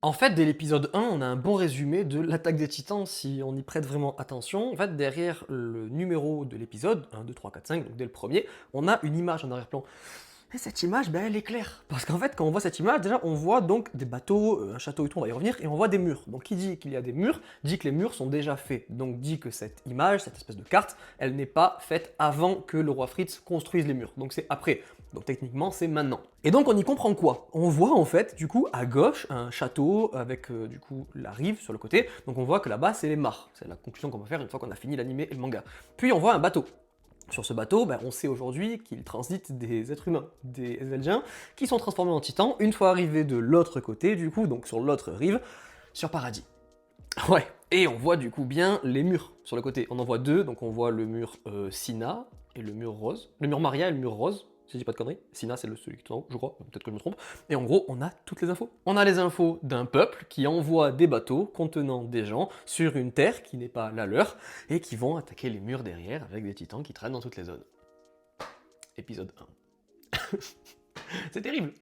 En fait, dès l'épisode 1, on a un bon résumé de l'attaque des Titans si on y prête vraiment attention. En fait, derrière le numéro de l'épisode, 1, 2, 3, 4, 5, donc dès le premier, on a une image en arrière-plan. Et cette image, ben, elle est claire. Parce qu'en fait, quand on voit cette image, déjà, on voit donc des bateaux, un château et tout, on va y revenir, et on voit des murs. Donc, qui dit qu'il y a des murs, dit que les murs sont déjà faits. Donc, dit que cette image, cette espèce de carte, elle n'est pas faite avant que le roi Fritz construise les murs. Donc, c'est après. Donc, techniquement, c'est maintenant. Et donc, on y comprend quoi? On voit, en fait, du coup, à gauche, un château avec, du coup, la rive sur le côté. Donc, on voit que là-bas, c'est les mares. C'est la conclusion qu'on va faire une fois qu'on a fini l'animé et le manga. Puis, on voit un bateau. Sur ce bateau, ben, on sait aujourd'hui qu'il transite des êtres humains, des Eldiens, qui sont transformés en titans une fois arrivés de l'autre côté, du coup, donc sur l'autre rive, sur Paradis. Ouais, et on voit du coup bien les murs sur le côté. On en voit deux, donc on voit le mur Sina et le mur rose. Le mur Maria et le mur rose, si je dis pas de conneries. Sina, c'est celui qui est en haut, je crois, peut-être que je me trompe. Et en gros, on a toutes les infos. On a les infos d'un peuple qui envoie des bateaux contenant des gens sur une terre qui n'est pas la leur, et qui vont attaquer les murs derrière avec des titans qui traînent dans toutes les zones. Épisode 1. C'est terrible.